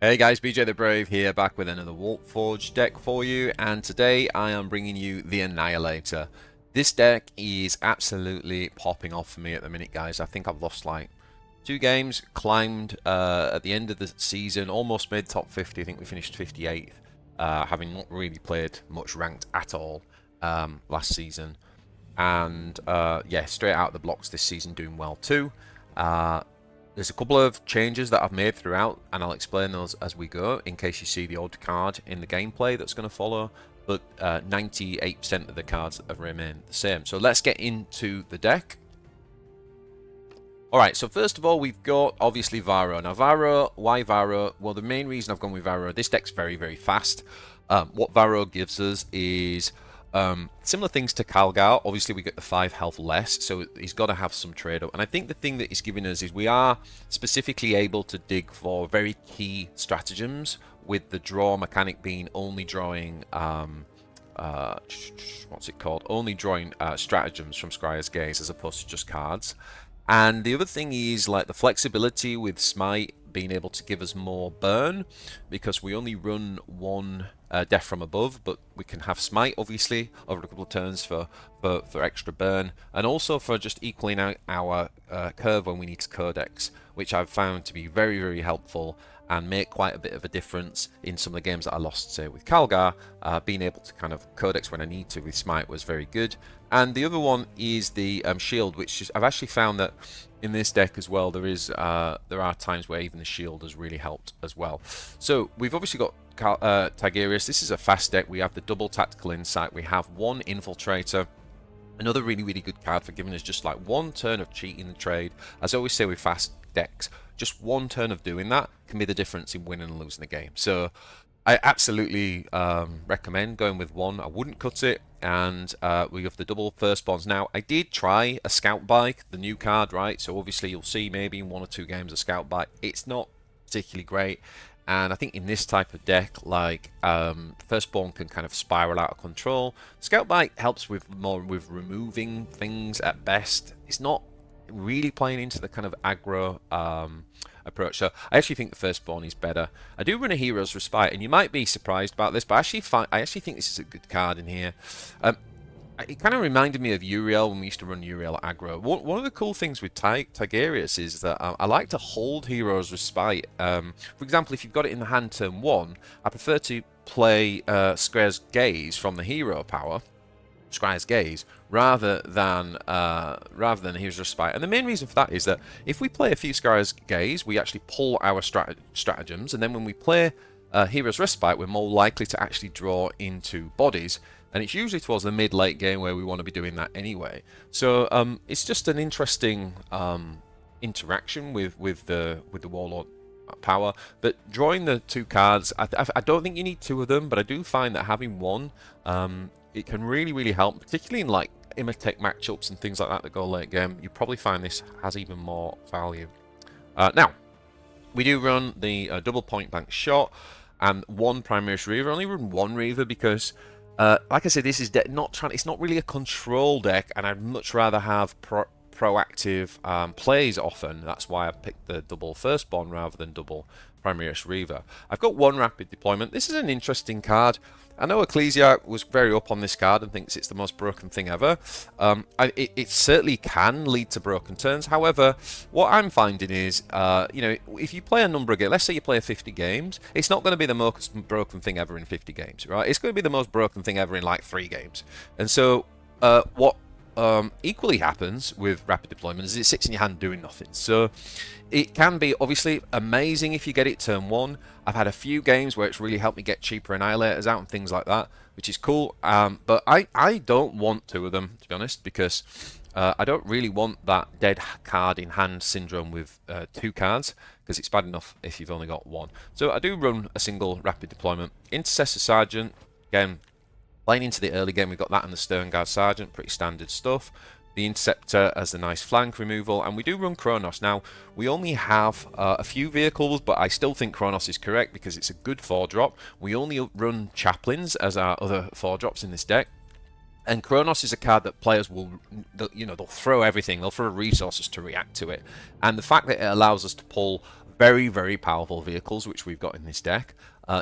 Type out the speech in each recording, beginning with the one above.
Hey guys, BJTHEBRAVE here, back with another Warpforge deck for you, and today I am bringing you the Annihilator. This deck is absolutely popping off for me at the minute, guys. I think I've lost like 2 games, climbed at the end of the season, almost made top 50. I think we finished 58th, having not really played much ranked at all last season. And yeah, straight out of the blocks this season, doing well too. There's a couple of changes that I've made throughout, and I'll explain those as we go, in case you see the odd card in the gameplay that's going to follow, but 98% of the cards have remained the same. So let's get into the deck. Alright, so first of all, we've got, obviously, Varro. Now, Varro, why Varro? Well, the main reason I've gone with Varro, this deck's very, very fast. What Varro gives us is similar things to Calgar. Obviously, we get the 5 health less, so he's got to have some trade-up. And I think the thing that he's giving us is we are specifically able to dig for very key stratagems, with the draw mechanic being only drawing, what's it called? Only drawing stratagems from Scryer's Gaze as opposed to just cards. And the other thing is like the flexibility with Smite being able to give us more burn, because we only run one death from above, but we can have Smite obviously over a couple of turns for extra burn, and also for just equaling out our curve when we need to codex, which I've found to be very, very helpful and make quite a bit of a difference in some of the games that I lost, say with Calgar. Being able to kind of codex when I need to with Smite was very good. And the other one is the shield, which is, I've actually found that in this deck as well, there are times where even the shield has really helped as well. So we've obviously got Tarius. This is a fast deck. We have the double tactical insight. We have 1 infiltrator. Another really, really good card for giving us just like 1 turn of cheating the trade. As I always say with fast decks, just 1 turn of doing that can be the difference in winning and losing the game. So I absolutely recommend going with 1. I wouldn't cut it. And we have the double firstborns. Now, I did try a scout bike, the new card, right? So obviously you'll see maybe in 1 or 2 games a scout bike. It's not particularly great. And I think in this type of deck, like firstborn can kind of spiral out of control. Scout bike helps with more with removing things at best. It's not really playing into the kind of aggro approach. So I actually think the firstborn is better. I do run a Hero's Respite, and you might be surprised about this, but I actually think this is a good card in here. It kind of reminded me of Uriel when we used to run Uriel aggro. One of the cool things with Tarius is that I like to hold Hero's Respite. For example, if you've got it in the hand turn 1, I prefer to play Scryer's Gaze from the hero power, Scryer's Gaze, rather than Hero's Respite. And the main reason for that is that if we play a few Scryer's Gaze, we actually pull our stratagems, and then when we play Hero's Respite, we're more likely to actually draw into bodies. And it's usually towards the mid-late game where we want to be doing that anyway. So it's just an interesting interaction with the Warlord power. But drawing the 2 cards, I don't think you need 2 of them, but I do find that having 1, it can really, really help, particularly in like Imch matchups and things like that go late game. You probably find this has even more value. Now, we do run the double point blank shot and 1 Primaris Reaver. I only run 1 Reaver because like I said, this is it's not really a control deck, and I'd much rather have proactive plays often. That's why I picked the double firstborn rather than double Primaris Reaver. I've got 1 rapid deployment. This is an interesting card. I know Ecclesiarch was very up on this card and thinks it's the most broken thing ever. It certainly can lead to broken turns. However, what I'm finding is, you know, if you play a number of games, let's say you play 50 games, it's not going to be the most broken thing ever in 50 games, right? It's going to be the most broken thing ever in like 3 games. And so, what equally happens with rapid deployment is it sits in your hand doing nothing. So it can be obviously amazing if you get it turn 1. I've had a few games where it's really helped me get cheaper Annihilators out and things like that, which is cool. But I don't want 2 of them, to be honest, because I don't really want that dead card in hand syndrome with 2 cards, because it's bad enough if you've only got 1. So I do run a single rapid deployment. Intercessor Sergeant, again, playing into the early game, we've got that and the Stern Guard Sergeant, pretty standard stuff. The Inceptor as the nice flank removal, and we do run Kronos. Now, we only have a few vehicles, but I still think Kronos is correct because it's a good 4-drop. We only run Chaplains as our other 4-drops in this deck. And Kronos is a card that players will, you know, they'll throw everything, they'll throw resources to react to it. And the fact that it allows us to pull very, very powerful vehicles which we've got in this deck,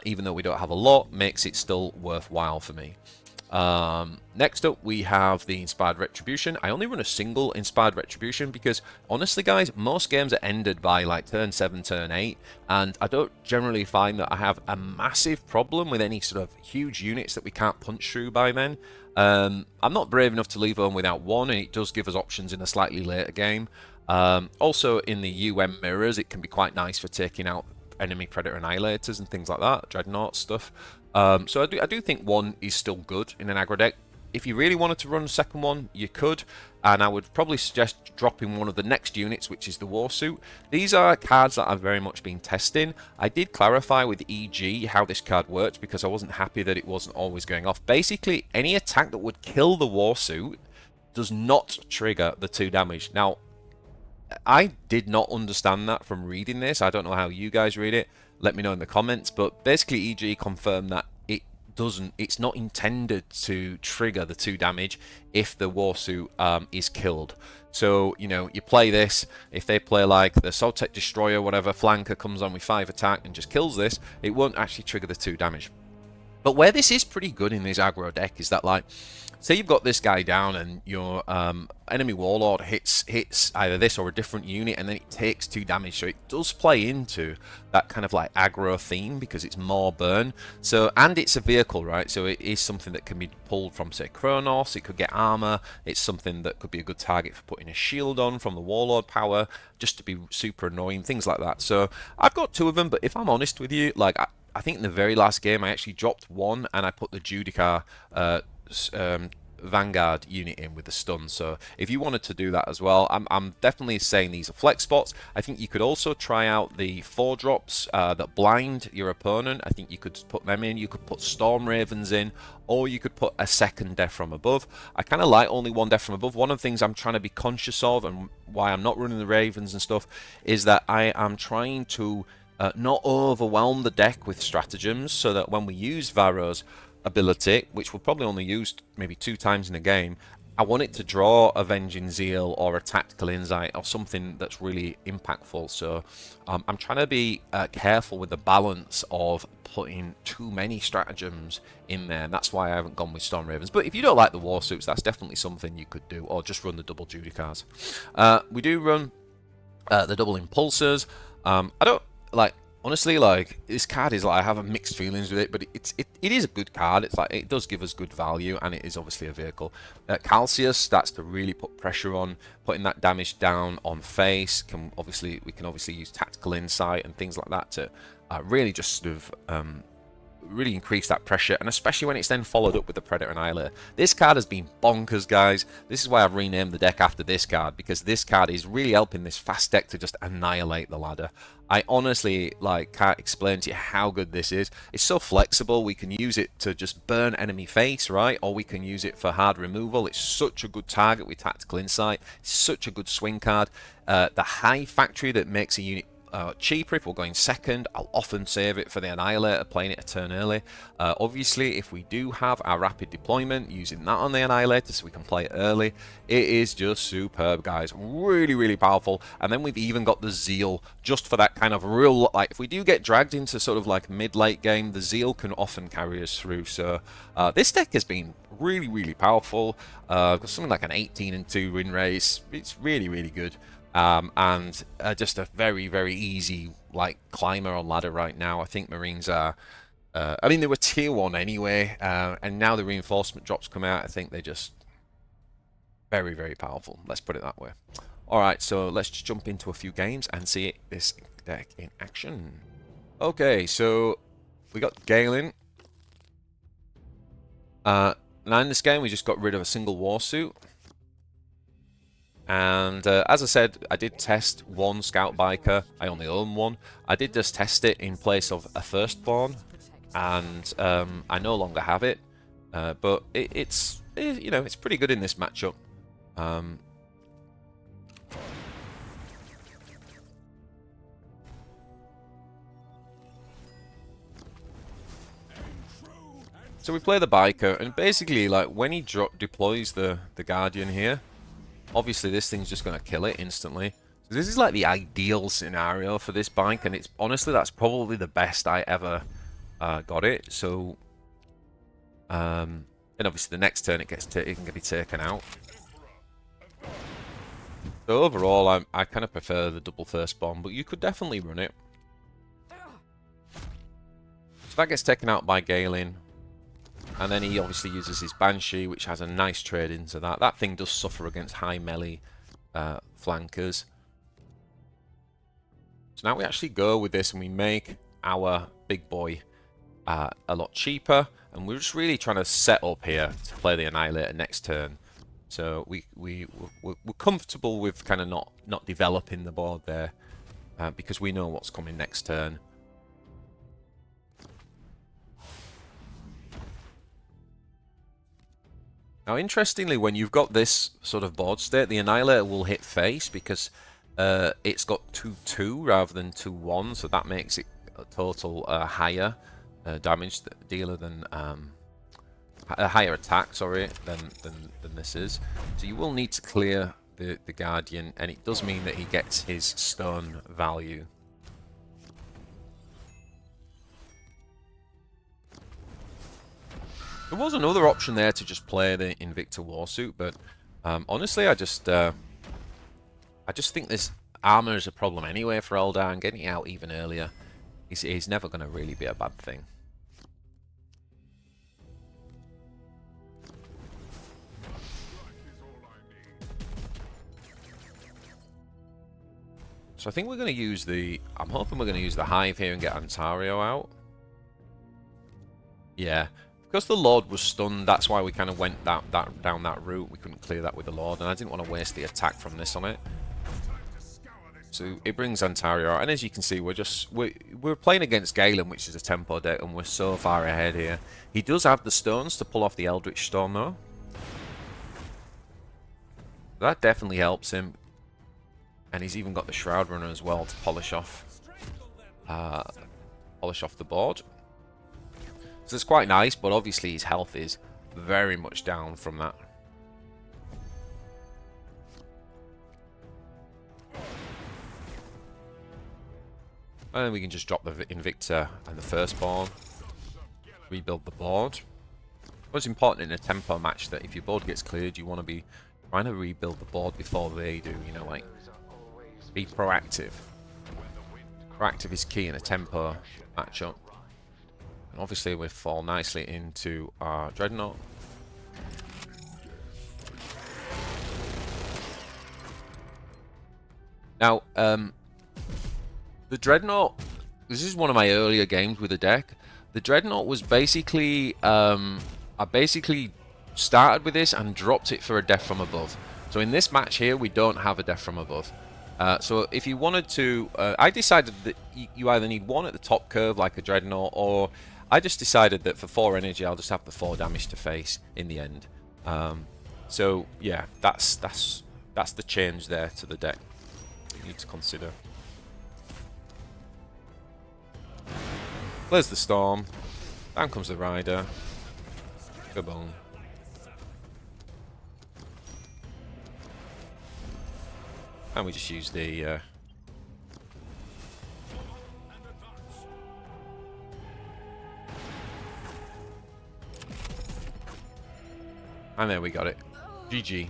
even though we don't have a lot, makes it still worthwhile for me. Next up, we have the Inspired Retribution. I only run a single Inspired Retribution because, honestly, guys, most games are ended by like turn 7, turn 8, and I don't generally find that I have a massive problem with any sort of huge units that we can't punch through by then. I'm not brave enough to leave home without one, and it does give us options in a slightly later game. Also, in the mirrors, it can be quite nice for taking out enemy Predator Annihilators and things like that, Dreadnought stuff. So I do think one is still good in an aggro deck. If you really wanted to run a second one, you could, and I would probably suggest dropping one of the next units, which is the Warsuit. These are cards that I've very much been testing. I did clarify with EG how this card worked because I wasn't happy that it wasn't always going off. Basically, any attack that would kill the Warsuit does not trigger the 2 damage. Now, I did not understand that from reading this. I don't know how you guys read it. Let me know in the comments. But basically, EG confirmed that it's not intended to trigger the 2 damage if the Warsuit is killed. So, you know, you play this, if they play like the Soltech Destroyer, whatever, flanker comes on with 5 attack and just kills this, it won't actually trigger the 2 damage. But where this is pretty good in this aggro deck is that, like, say you've got this guy down and your enemy warlord hits either this or a different unit, and then it takes 2 damage, so it does play into that kind of like aggro theme because it's more burn. So, and it's a vehicle, right? So it is something that can be pulled from, say, Kronos. It could get armor. It's something that could be a good target for putting a shield on from the warlord power, just to be super annoying, things like that. So I've got 2 of them, but if I'm honest with you, like I think in the very last game I actually dropped 1 and I put the Judica Vanguard unit in with the stun. So if you wanted to do that as well, I'm definitely saying these are flex spots. I think you could also try out the 4-drops that blind your opponent. I think you could put them in. You could put Storm Ravens in, or you could put a second Death from Above. I kind of like only 1 Death from Above. One of the things I'm trying to be conscious of, and why I'm not running the Ravens and stuff, is that I am trying to not overwhelm the deck with stratagems, so that when we use Varro's ability, which we'll probably only use maybe 2 times in a game, I want it to draw Avenging Zeal or a Tactical Insight or something that's really impactful. So I'm trying to be careful with the balance of putting too many stratagems in there, and that's why I haven't gone with Storm Ravens. But if you don't like the Warsuits, that's definitely something you could do, or just run the double Judicars. We do run the double Impulsors. I don't like, honestly, like, this card is like, I have mixed feelings with it, but it is a good card. It's like, it does give us good value, and it is obviously a vehicle. Calcius starts to really put pressure on, putting that damage down on face. We can obviously use Tactical Insight and things like that to really just sort of really increase that pressure, and especially when it's then followed up with the Predator Annihilator. This card has been bonkers, guys. This is why I've renamed the deck after this card, because this card is really helping this fast deck to just annihilate the ladder. I honestly can't explain to you how good this is. It's so flexible. We can use it to just burn enemy face, right? Or we can use it for hard removal. It's such a good target with Tactical Insight. It's such a good swing card. The high factory that makes a unit cheaper if we're going second. I'll often save it for the Annihilator, playing it a turn early. Obviously, if we do have our rapid deployment, using that on the Annihilator so we can play it early, it is just superb, guys. Really, really powerful. And then we've even got the Zeal, just for that kind of real, like, if we do get dragged into sort of like mid-late game, the Zeal can often carry us through. So this deck has been really, really powerful. Got something like an 18-2 win rate. It's really, really good. And just a very, very easy climber on ladder right now. I think Marines are, I mean, they were tier 1 anyway, and now the reinforcement drops come out. I think they're just very, very powerful. Let's put it that way. Alright, so let's just jump into a few games and see this deck in action. Okay, so we got Galin. Now in this game we just got rid of a single Warsuit. And as I said, I did test 1 Scout Biker. I only own 1. I did just test it in place of a Firstborn, and I no longer have it. But it's you know, it's pretty good in this matchup. So we play the Biker, and basically, when he deploys the Guardian here, obviously this thing's just going to kill it instantly. This is like the ideal scenario for this bike, and it's honestly that's probably the best I ever got it. So, and obviously the next turn it can be taken out. So overall, I kind of prefer the double firstborn, but you could definitely run it. So that gets taken out by Galin. And then he obviously uses his Banshee, which has a nice trade into that. That thing does suffer against high melee flankers. So now we actually go with this and we make our big boy a lot cheaper. And we're just really trying to set up here to play the Annihilator next turn. So we're comfortable with kind of not developing the board there because we know what's coming next turn. Now, interestingly, when you've got this sort of board state, the Annihilator will hit face because it's got 2-2 rather than 2-1, so that makes it a total higher damage dealer than a higher attack, sorry, than this is. So you will need to clear the Guardian, and it does mean that he gets his stone value. There was another option there to just play the Invicta Warsuit, but honestly, I just think this armor is a problem anyway for Aeldari, and getting it out even earlier is never going to really be a bad thing. So I think we're going to use the... I'm hoping we're going to use the Hive here and get Antario out. Yeah. Because the Lord was stunned, that's why we kind of went down that route. We couldn't clear that with the Lord, and I didn't want to waste the attack from this on it. So it brings Antario out, and as you can see, we're playing against Galin, which is a tempo deck, and we're so far ahead here. He does have the stones to pull off the Eldritch Storm, though. That definitely helps him, and he's even got the Shroud Runner as well to polish off the board. So it's quite nice, but obviously his health is very much down from that. And then we can just drop the Invicta and the Firstborn. Rebuild the board. What's important in a tempo match that if your board gets cleared, you want to be trying to rebuild the board before they do, you know, like, be proactive. Proactive is key in a tempo matchup. And obviously we fall nicely into our Dreadnought. Now, the Dreadnought, this is one of my earlier games with the deck. The Dreadnought was basically, I basically started with this and dropped it for a Death from Above. So in this match here, we don't have a Death from Above. So if you wanted to, I decided that you either need one at the top curve like a Dreadnought, or I just decided that for 4 energy, I'll just have the 4 damage to face in the end. So yeah, that's the change there to the deck you need to consider. There's the Storm. Down comes the Rider. Kaboom. And we just use the... And there we got it. GG.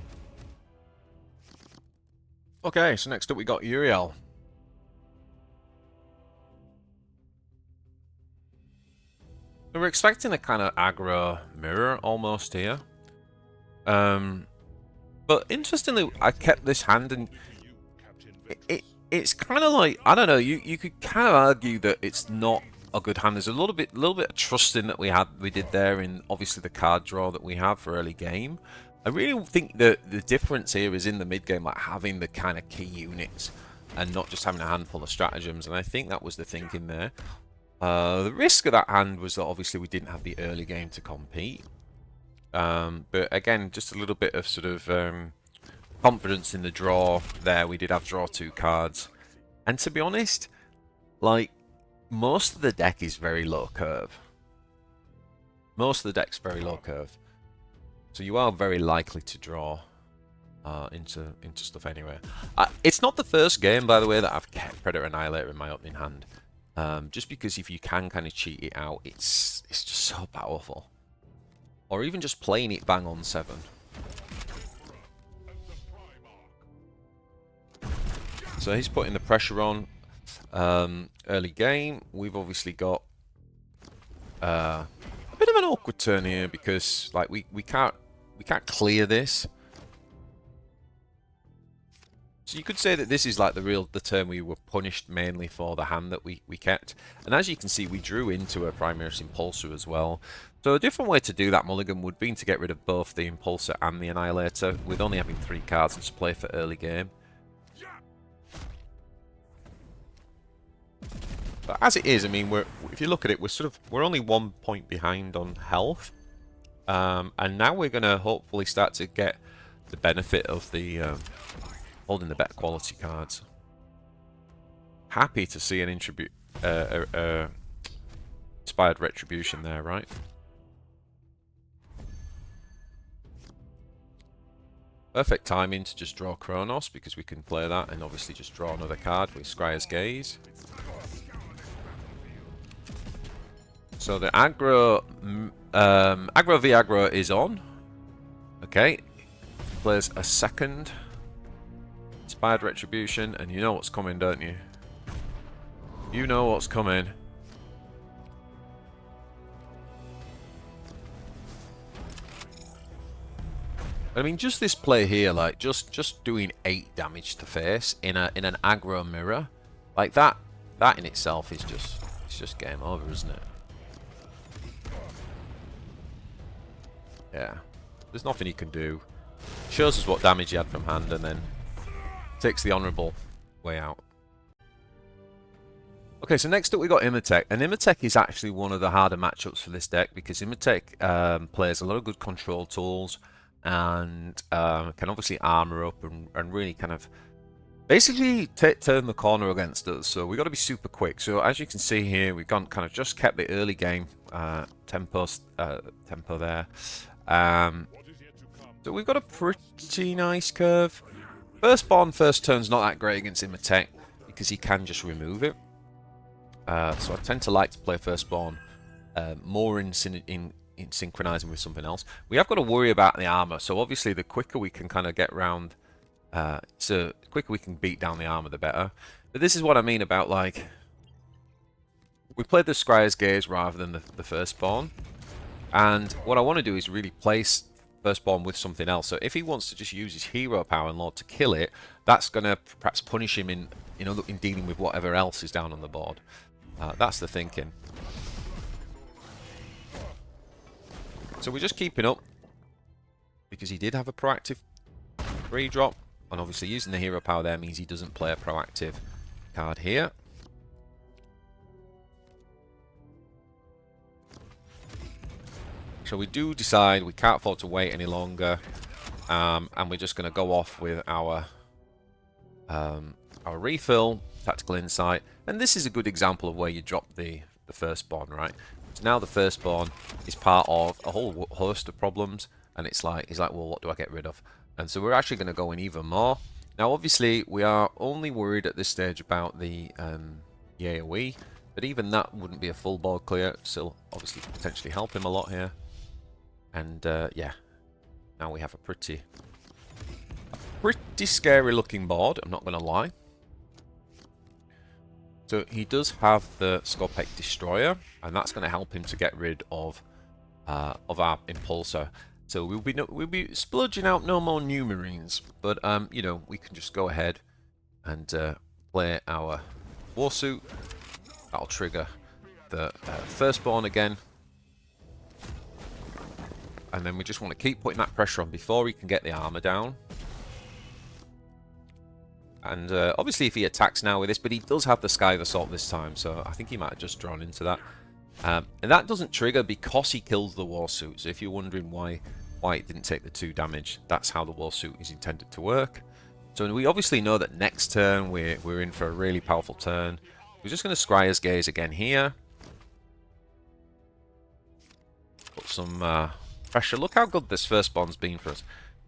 Okay, so next up we got Uriel. So we're expecting a kind of aggro mirror almost here. But interestingly, I kept this hand, and it's kind of like, I don't know, you could kind of argue that it's not a good hand. There's a little bit of trusting that we did there in obviously the card draw that we have for early game. I really think that the difference here is in the mid game, like having the kind of key units and not just having a handful of stratagems, and I think that was the thinking there. The risk of that hand was that obviously we didn't have the early game to compete. But again, just a little bit of sort of confidence in the draw there. We did have draw 2 cards. And to be honest, like, most of the deck is very low curve. Most of the deck's very low curve. So you are very likely to draw. into stuff anyway. It's not the first game, by the way, that I've kept Predator Annihilator in my opening hand. Just because if you can kind of cheat it out, it's just so powerful. Or even just playing it bang on 7. So he's putting the pressure on early game. We've obviously got a bit of an awkward turn here because like we can't clear this. So you could say that this is like the turn we were punished mainly for the hand that we kept. And as you can see, we drew into a Primaris Impulsor as well. So a different way to do that mulligan would be to get rid of both the Impulsor and the Annihilator, with only having 3 cards to play for early game. But as it is, I mean, if you look at it, we're only 1 point behind on health. And now we're going to hopefully start to get the benefit of the holding the better quality cards. Happy to see an inspired Retribution there, right? Perfect timing to just draw Kronos, because we can play that and obviously just draw another card with Scryer's Gaze. So the aggro v aggro is on. Okay. Plays a second Inspired Retribution, and you know what's coming, don't you? You know what's coming. I mean, just this play here, like just doing 8 damage to face in an aggro mirror, like that in itself is just game over, isn't it? Yeah, there's nothing he can do. Shows us what damage he had from hand, and then takes the honourable way out. Okay, so next up we got Imch, and Imch is actually one of the harder matchups for this deck because Imch plays a lot of good control tools and can obviously armor up and really kind of basically turn the corner against us. So we've got to be super quick. So as you can see here, we've kind of just kept the early game tempo there. So we've got a pretty nice curve. Firstborn first turn's not that great against Imch because he can just remove it. So I tend to like to play Firstborn more in synchronizing with something else. We have got to worry about the armor. So obviously the quicker we can kind of get round, so the quicker we can beat down the armor, the better. But this is what I mean about, like, we played the Scryer's Gaze rather than the Firstborn. And what I want to do is really place Firstborn with something else. So if he wants to just use his hero power and Lord to kill it, that's going to perhaps punish him in dealing with whatever else is down on the board. That's the thinking. So we're just keeping up because he did have a proactive 3-drop, and obviously using the hero power there means he doesn't play a proactive card here. So we do decide we can't afford to wait any longer, and we're just going to go off with our refill, Tactical Insight, and this is a good example of where you drop the Firstborn, right? So now the Firstborn is part of a whole host of problems, and he's like, well, what do I get rid of? And so we're actually going to go in even more. Now, obviously, we are only worried at this stage about the AoE, but even that wouldn't be a full board clear. Still, obviously, potentially help him a lot here. And yeah, now we have a pretty scary looking board, I'm not going to lie. So he does have the Scorpec Destroyer, and that's going to help him to get rid of our Impulsor. So we'll be splurging out no more new Marines, but you know, we can just go ahead and play our Warsuit. That'll trigger the Firstborn again. And then we just want to keep putting that pressure on before he can get the armor down. And obviously if he attacks now with this, but he does have the Scythe Assault this time, so I think he might have just drawn into that. And that doesn't trigger because he kills the Warsuit. So if you're wondering why it didn't take the 2 damage, that's how the Warsuit is intended to work. So we obviously know that next turn we're in for a really powerful turn. We're just going to Scryer's Gaze again here. Put some pressure. Look how good this Firstborn's been for us.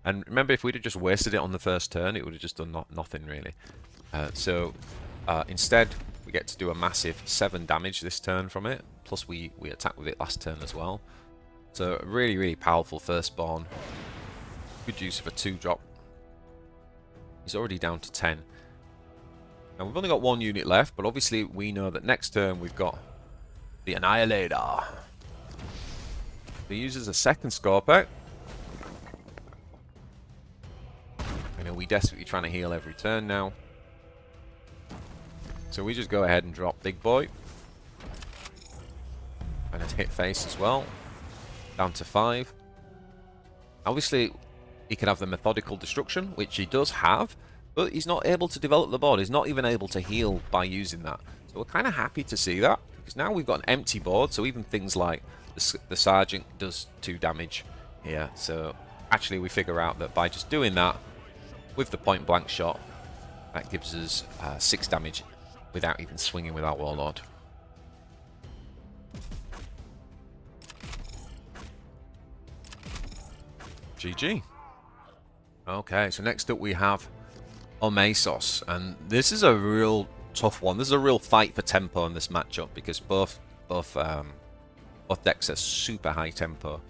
And remember, if we'd have just wasted it on the first turn, it would have just done nothing really. Instead, we get to do a massive 7 damage this turn from it. Plus, we attacked with it last turn as well. So, a really, really powerful firstborn. Good use of a 2-drop. He's already down to 10. And we've only got 1 unit left, but obviously we know that next turn we've got the Annihilator. He uses a second Scorpec. I know we're desperately trying to heal every turn now. So we just go ahead and drop Big Boy. And a hit face as well. Down to 5. Obviously, he can have the methodical destruction, which he does have, but he's not able to develop the board. He's not even able to heal by using that. So we're kind of happy to see that, because now we've got an empty board, so even things like the Sergeant does 2 damage here. So actually we figure out that by just doing that, with the point blank shot, that gives us 6 damage without even swinging with our Warlord. GG. Okay, so next up we have Omesos, and this is a real tough one. This is a real fight for tempo in this matchup because both decks are super high tempo.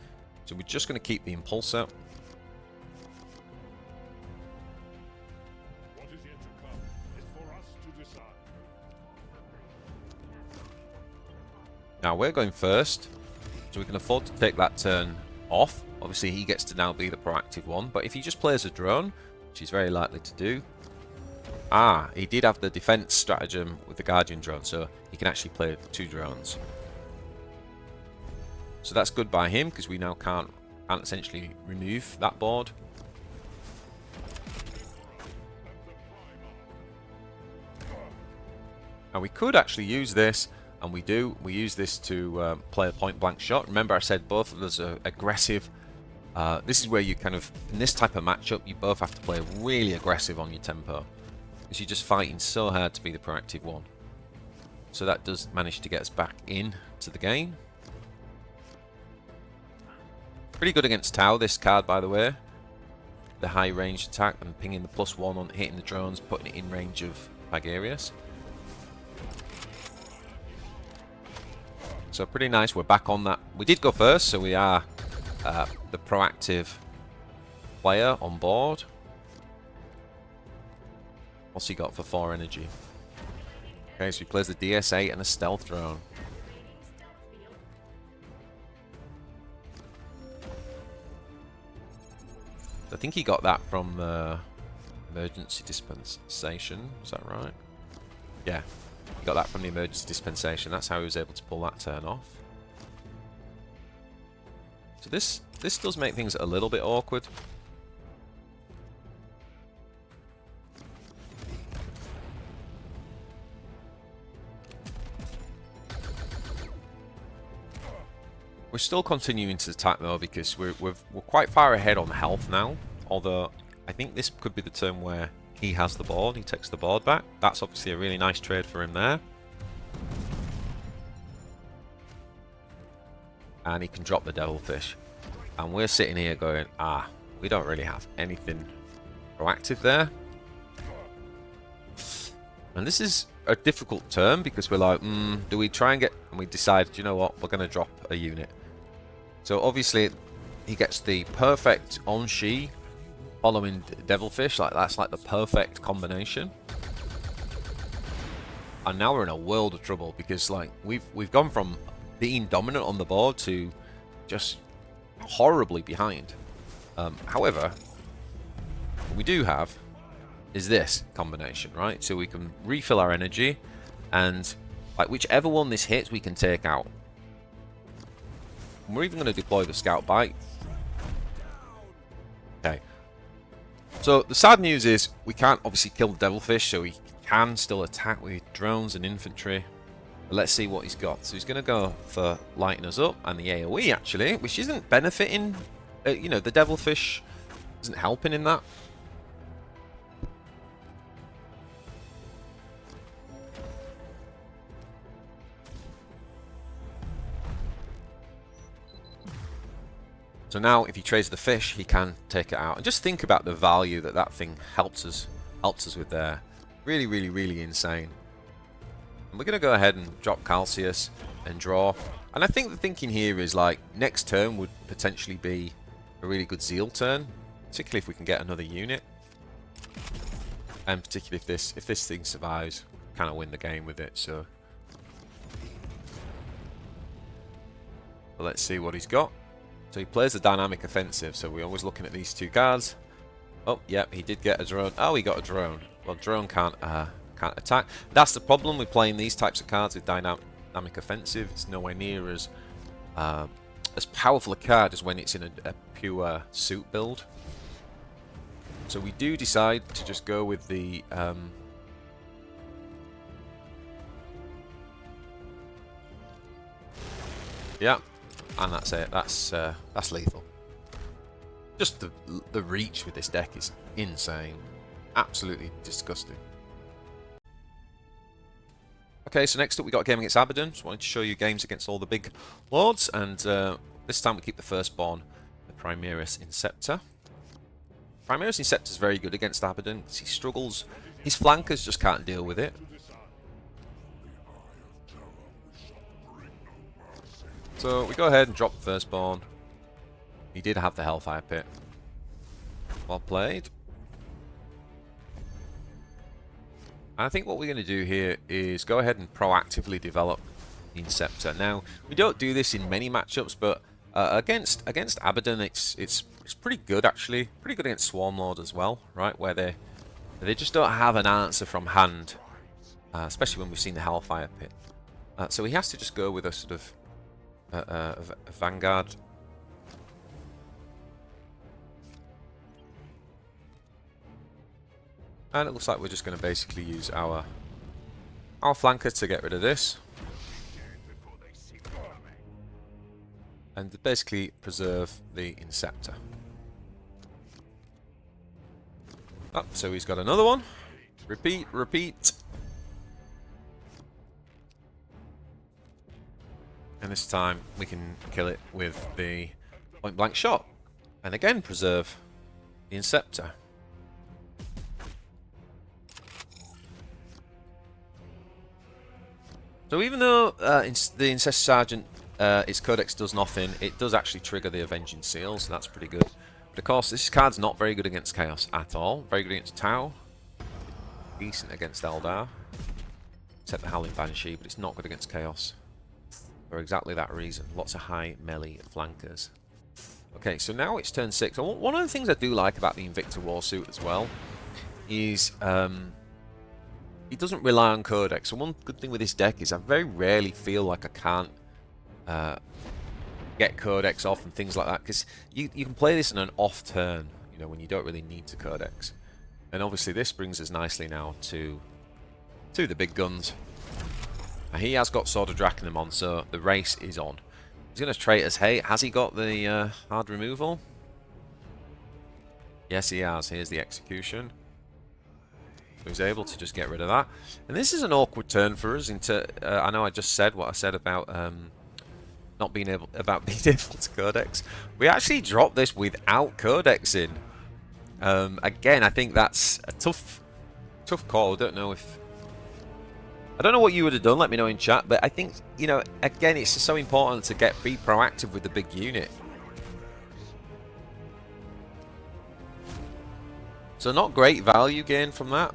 So we're just going to keep the Impulsor. What is yet to come is for us to decide. Now we're going first, so we can afford to take that turn off. Obviously, he gets to now be the proactive one, but if he just plays a drone, which he's very likely to do... he did have the defense stratagem with the Guardian drone, so he can actually play 2 drones. So that's good by him, because we now can't essentially remove that board. Now we could actually use this, and we do. We use this to play a point-blank shot. Remember I said both of us are aggressive. This is where you kind of, in this type of matchup, you both have to play really aggressive on your tempo. Because you're just fighting so hard to be the proactive one. So that does manage to get us back in to the game. Pretty good against Tau, this card, by the way. The high range attack and pinging the +1 on hitting the drones, putting it in range of Pagarius. So pretty nice, we're back on that. We did go first, so we are the proactive player on board. What's he got for 4 energy? Okay, so he plays the DS8 and a stealth drone. I think he got that from emergency dispensation. Is that right? Yeah, he got that from the emergency dispensation. That's how he was able to pull that turn off. So this does make things a little bit awkward. We're still continuing to attack though, because we're quite far ahead on health now. Although I think this could be the turn where he has the board, he takes the board back. That's obviously a really nice trade for him there. And he can drop the Devilfish. And we're sitting here going, we don't really have anything proactive there. And this is a difficult turn because we're like, do we try and get... And we decide, you know what, we're going to drop a unit. So obviously he gets the perfect on-she following Devilfish. That's like the perfect combination. And now we're in a world of trouble because like we've gone from being dominant on the board to just horribly behind. However, what we do have is this combination, right? So we can refill our energy, and like whichever one this hits, we can take out. And we're even going to deploy the Scout Bite. Okay. So the sad news is we can't obviously kill the Devilfish, so he can still attack with drones and infantry. But let's see what he's got. So he's going to go for lighting us up and the AoE actually, which isn't benefiting. You know, the Devilfish isn't helping in that. So now if he trades the fish, he can take it out. And just think about the value that that thing helps us with there. Really, really, really insane. And we're going to go ahead and drop Calcius and draw. And I think the thinking here is like next turn would potentially be a really good Zeal turn, particularly if we can get another unit. And particularly if this thing survives, kind of win the game with it. So let's see what he's got. So he plays the dynamic offensive, so we're always looking at these two cards. Oh, yep, he did get a drone. Oh, he got a drone. Well, drone can't attack. That's the problem with playing these types of cards with dynamic offensive. It's nowhere near as powerful a card as when it's in a pure suit build. So we do decide to just go with the yeah, and that's it. That's lethal. Just the reach with this deck is insane, absolutely disgusting. Okay, so next up we got a game against Abaddon. Just wanted to show you games against all the big lords, and this time we keep the firstborn, the Primaris Inceptor. Primaris Inceptor is very good against Abaddon because he struggles. His flankers just can't deal with it. So we go ahead and drop the firstborn. He did have the Hellfire Pit. Well played. I think what we're going to do here is go ahead and proactively develop the Inceptor. Now, we don't do this in many matchups, but against Abaddon, it's pretty good actually. Pretty good against Swarmlord as well, right? Where they just don't have an answer from hand, especially when we've seen the Hellfire Pit. So he has to just go with a sort of a Vanguard. And it looks like we're just going to basically use our flanker to get rid of this. And basically preserve the Inceptor. Oh, so he's got another one. Repeat, repeat. And this time we can kill it with the point blank shot. And again preserve the Inceptor. So even though the Incest Sergeant, its Codex does nothing, it does actually trigger the Avenging Seal, so that's pretty good. But of course, this card's not very good against Chaos at all. Very good against Tau. Decent against Eldar. Except the Howling Banshee, but it's not good against Chaos. For exactly that reason. Lots of high melee flankers. Okay, so now it's turn 6. One of the things I do like about the Invicta Warsuit as well is he doesn't rely on Codex. So one good thing with this deck is I very rarely feel like I can't get Codex off and things like that, because you can play this in an off turn, you know, when you don't really need to Codex. And obviously this brings us nicely now to the big guns. Now he has got Sword of Drakenham on, so the race is on. He's going to Traitor's Hate. Has he got the hard removal? Yes, he has. Here's the execution. So he's able to just get rid of that. And this is an awkward turn for us. I know I just said what I said about not being able to Codex. We actually dropped this without Codex in. Again, I think that's a tough call. I don't know what you would have done. Let me know in chat. But I think, you know, again, it's just so important to be proactive with the big unit. So not great value gain from that.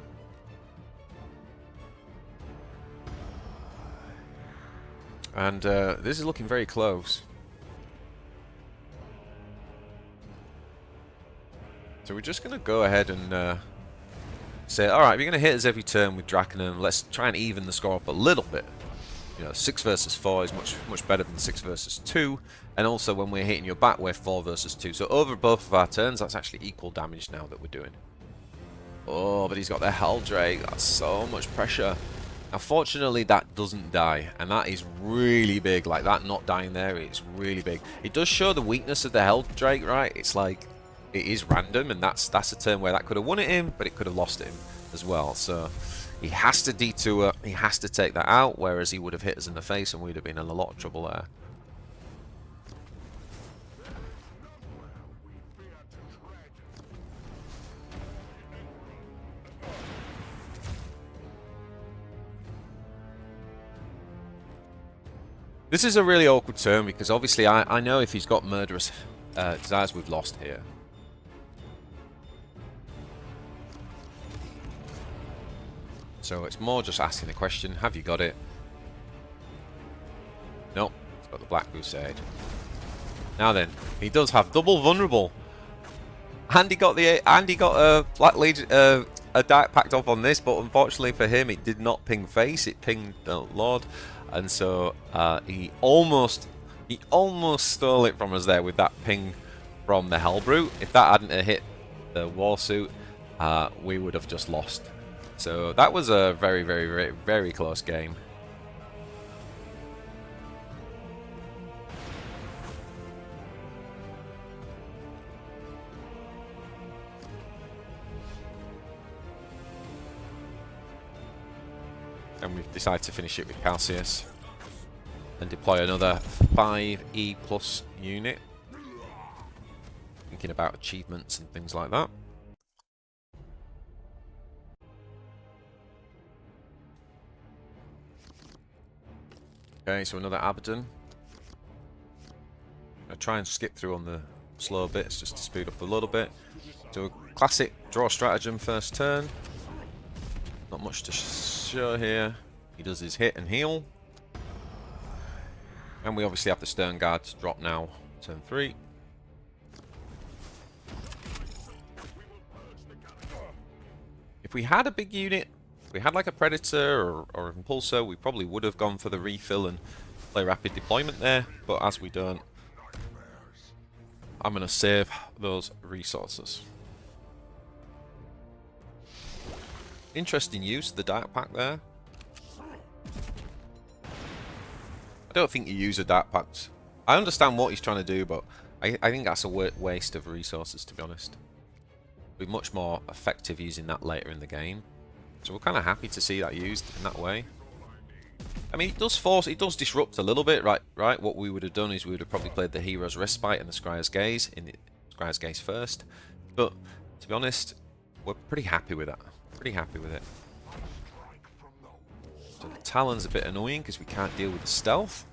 And this is looking very close. So we're just going to go ahead and say, alright, if you're going to hit us every turn with Drakenham, let's try and even the score up a little bit. You know, 6 versus 4 is much better than 6 versus 2. And also when we're hitting your back, we're 4 versus 2. So over both of our turns, that's actually equal damage now that we're doing. Oh, but he's got the Helldrake. That's so much pressure. Now, fortunately, that doesn't die, and that is really big. Like, that not dying there, it's really big. It does show the weakness of the Helldrake, right? It's like, it is random, and that's a turn where that could have won it him, but it could have lost it him as well. So, he has to detour, he has to take that out, whereas he would have hit us in the face, and we'd have been in a lot of trouble there. This is a really awkward turn because obviously I know if he's got murderous desires, we've lost here. So it's more just asking the question, have you got it? Nope, he's got the Black Crusade. Now then, he does have double vulnerable. And he got a Black Legion, a Dark Pact off on this, but unfortunately for him, it did not ping face. It pinged Lord, and so he almost stole it from us there with that ping from the Hellbrute. If that hadn't hit the Warsuit, we would have just lost. So that was a very, very, very, very close game. And we've decided to finish it with Calcius and deploy another 5E plus unit. Thinking about achievements and things like that. Okay, so another Abaddon. I'll try and skip through on the slow bits just to speed up a little bit. So a classic draw stratagem first turn. Not much to show here. He does his hit and heal. And we obviously have the Stern Guard to drop now, turn 3. If we had a big unit, if we had like a Predator or a Impulsor, we probably would have gone for the refill and play rapid deployment there. But as we don't, I'm going to save those resources. Interesting use of the Dark Pact there. I don't think you use a Dark Pact. I understand what he's trying to do, but I think that's a waste of resources, to be honest. Be much more effective using that later in the game. So we're kind of happy to see that used in that way. I mean, it does disrupt a little bit, right? What we would have done is we would have probably played the Hero's Respite and the Scryer's Gaze in the Scryer's Gaze first. But to be honest, we're pretty happy with that. Pretty happy with it. So the Talon's a bit annoying because we can't deal with the stealth.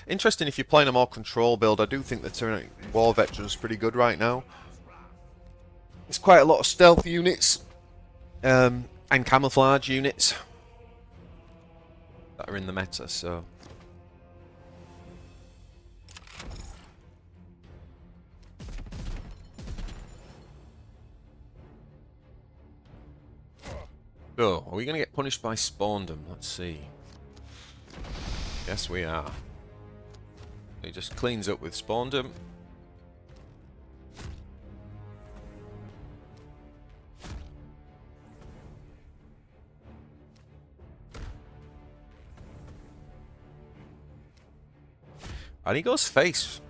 Interesting if you're playing a more control build. I do think the Tyrannic War Veteran's pretty good right now. There's quite a lot of stealth units and camouflage units that are in the meta, so... Oh, are we going to get punished by Spawndom? Let's see. Yes, we are. He just cleans up with Spawndom. And he goes face.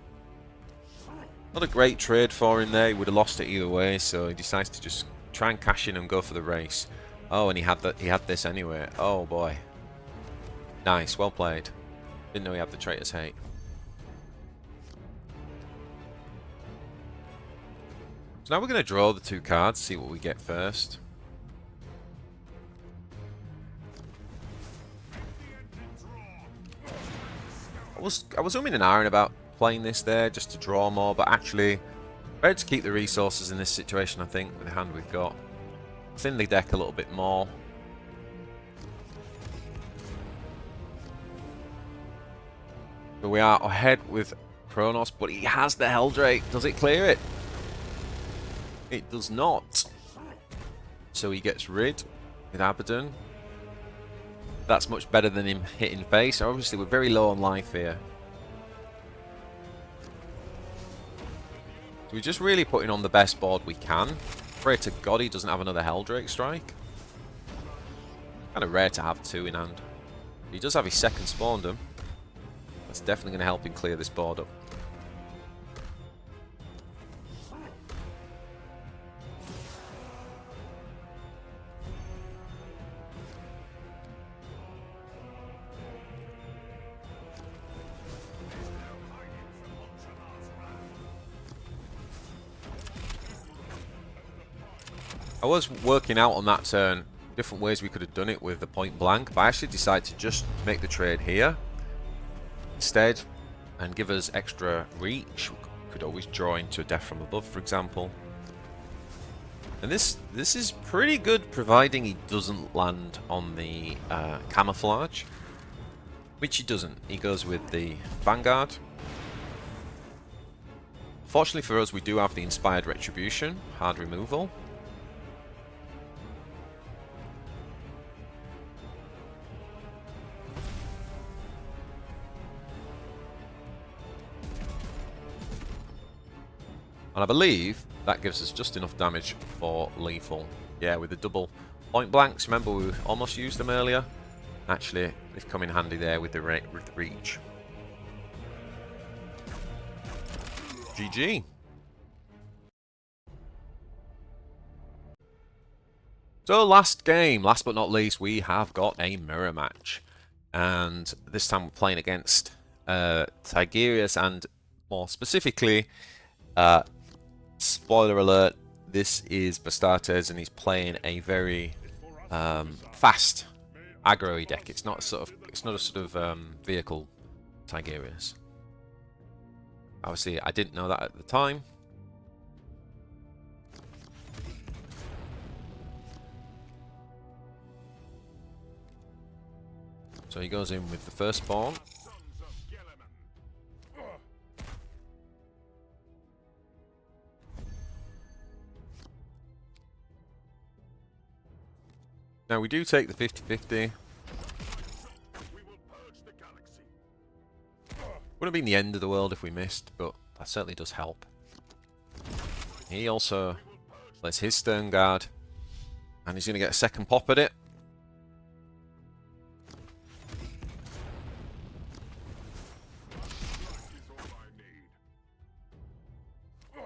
Not a great trade for him there. He would have lost it either way, so he decides to just try and cash in and go for the race. Oh, and he had this anyway. Oh boy. Nice, well played. Didn't know he had the Traitor's Hate. So now we're going to draw the 2 cards, see what we get first. I was umming and ahhing about playing this there just to draw more, but actually better to keep the resources in this situation, I think, with the hand we've got. Thin the deck a little bit more. But we are ahead with Kronos, but he has the Helldrake. Does it clear it? It does not. So he gets rid with Abaddon. That's much better than him hitting face. Obviously, we're very low on life here. So we're just really putting on the best board we can. Pray to God he doesn't have another Helldrake strike. Kind of rare to have 2 in hand. He does have his second Spawndom. That's definitely going to help him clear this board up. I was working out on that turn different ways we could have done it with the point blank, but I actually decided to just make the trade here instead and give us extra reach. We could always draw into a death from above, for example. And this is pretty good, providing he doesn't land on the camouflage, which he doesn't. He goes with the Vanguard. Fortunately for us, we do have the Inspired Retribution, hard removal. And I believe that gives us just enough damage for lethal. Yeah, with the double point blanks. Remember, we almost used them earlier. Actually, they've come in handy there with the reach. GG. So last game, last but not least, we have got a mirror match. And this time we're playing against Tarius, and more specifically, spoiler alert, this is Bastartes, and he's playing a very fast aggro-y deck. It's not a sort of vehicle Tarius. Obviously, I didn't know that at the time. So he goes in with the firstborn. Now we do take the 50-50. Wouldn't have been the end of the world if we missed, but that certainly does help. He also plays his Stern Guard, and he's going to get a second pop at it.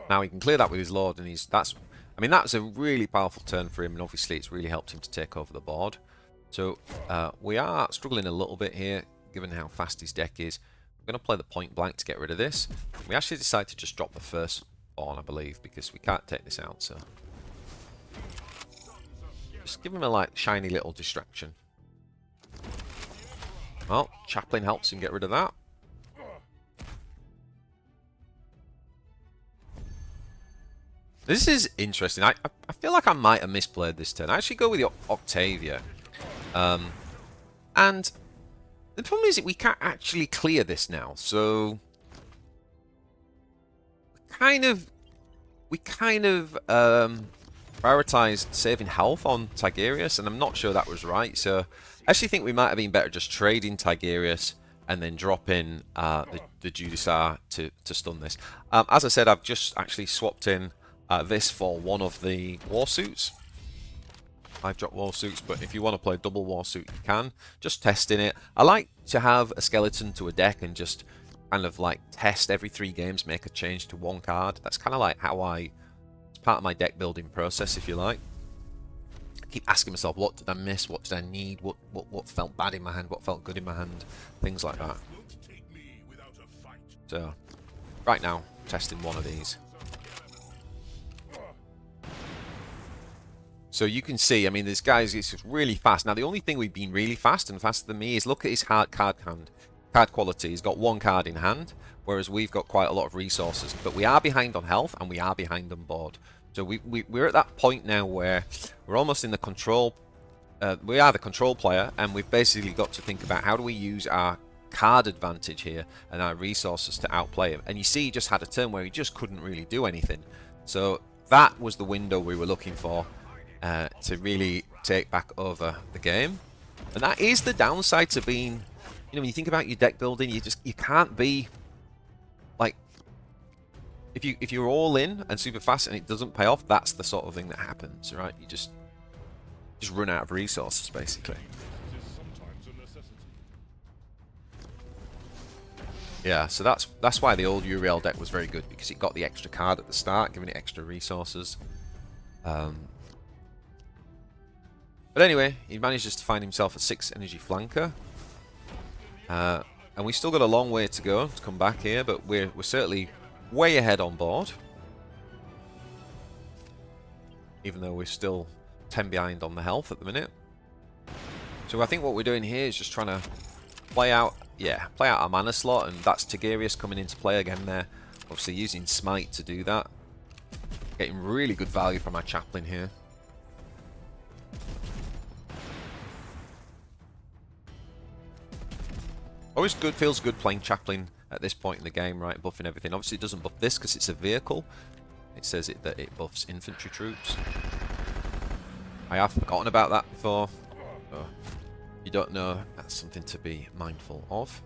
Now he can clear that with his Lord, and that's a really powerful turn for him, and obviously it's really helped him to take over the board. So we are struggling a little bit here, given how fast his deck is. We're going to play the point blank to get rid of this. We actually decided to just drop the first pawn, I believe, because we can't take this out. So just give him a like shiny little distraction. Well, Chaplain helps him get rid of that. This is interesting. I feel like I might have misplayed this turn. I actually go with the Octavia. And the problem is that we can't actually clear this now. So we kind of prioritized saving health on Tigurius, and I'm not sure that was right. So I actually think we might have been better just trading Tigurius and then dropping the Judiciar to stun this. As I said, I've just actually swapped in this for one of the war suits. I've dropped war suits, but if you want to play double war suit, you can. Just testing it. I like to have a skeleton to a deck and just kind of like test every 3 games, make a change to one card. That's kind of like how it's part of my deck building process, if you like. I keep asking myself, what did I miss? What did I need? What felt bad in my hand? What felt good in my hand? Things like that. So, right now, testing one of these. So you can see, I mean, this guy's just really fast. Now, the only thing we've been really fast and faster than me is look at his card quality. He's got 1 card in hand, whereas we've got quite a lot of resources. But we are behind on health, and we are behind on board. So we're at that point now where we're almost in the control. We are the control player, and we've basically got to think about how do we use our card advantage here and our resources to outplay him. And you see, he just had a turn where he just couldn't really do anything. So that was the window we were looking for. To really take back over the game. And that is the downside to being, you know, when you think about your deck building, you can't be like, if you're all in and super fast and it doesn't pay off, that's the sort of thing that happens, right? You just run out of resources, basically. Yeah, so that's why the old Uriel deck was very good, because it got the extra card at the start, giving it extra resources. But anyway, he manages to find himself a 6 energy flanker. And we've still got a long way to go to come back here, but we're certainly way ahead on board. even though we're still 10 behind on the health at the minute. So I think what we're doing here is just trying to play out our mana slot, and that's Tarius coming into play again there. Obviously using Smite to do that. Getting really good value from our Chaplain here. Always good, feels good playing Chaplain at this point in the game, right? Buffing everything. Obviously it doesn't buff this because it's a vehicle. It says that it buffs infantry troops. I have forgotten about that before. So you don't know, that's something to be mindful of.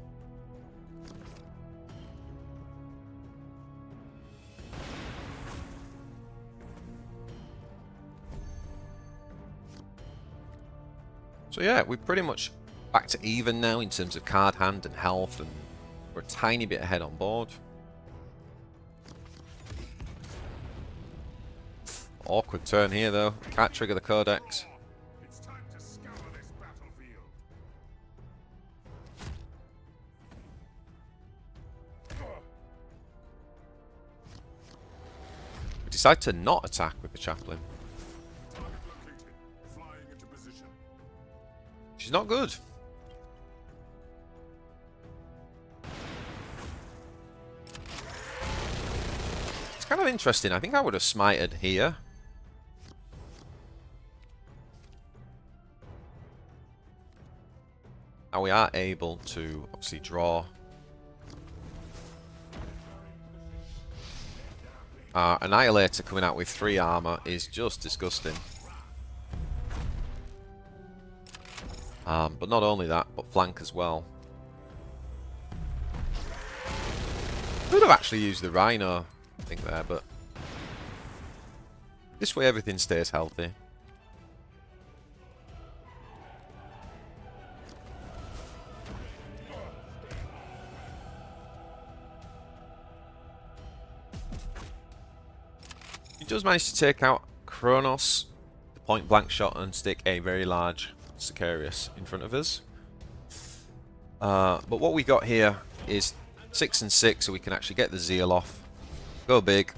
So yeah, we're pretty much back to even now in terms of card hand and health, and we're a tiny bit ahead on board. Awkward turn here though. Can't trigger the Codex. It's time to scour this battlefield. We decide to not attack with the Chaplain. Target located. Flying into position. She's not good. It's kind of interesting. I think I would have smited here. Now we are able to obviously draw. Annihilator coming out with 3 armor is just disgusting. But not only that, but flank as well. Could have actually used the Rhino, I think, there, but this way everything stays healthy. He does manage to take out Kronos, the point blank shot, and stick a very large Sicarius in front of us. But what we got here is 6 and 6, so we can actually get the Zeal off, go big,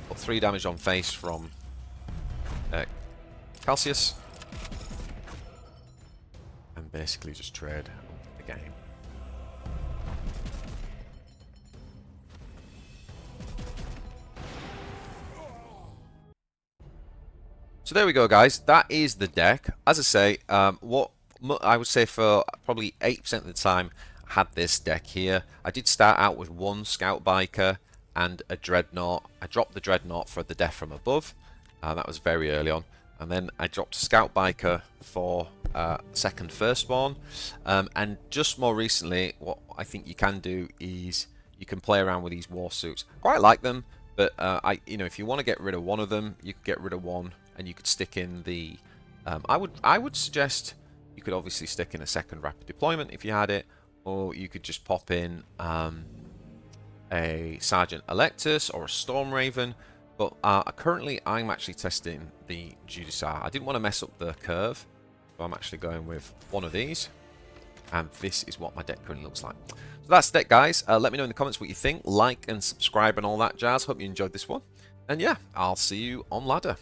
put 3 damage on face from Calcius, and basically just trade the game. So there we go, guys. That is the deck. As I say, what I would say for probably 8% of the time, I had this deck here. I did start out with 1 Scout Biker and a Dreadnought. I dropped the Dreadnought for the Death from Above. That was very early on. And then I dropped a Scout Biker for second Firstborn. And just more recently, what I think you can do is you can play around with these war suits. Quite like them, but if you want to get rid of one of them, you could get rid of one. And you could stick in the... I would suggest you could obviously stick in a second rapid deployment if you had it, or you could just pop in a Sergeant Electus or a Storm Raven. But currently I'm actually testing the Judiciar. I didn't want to mess up the curve, so I'm actually going with one of these. And this is what my deck currently looks like. So that's the deck, guys. Let me know in the comments what you think. Like and subscribe and all that jazz. Hope you enjoyed this one. And yeah, I'll see you on ladder.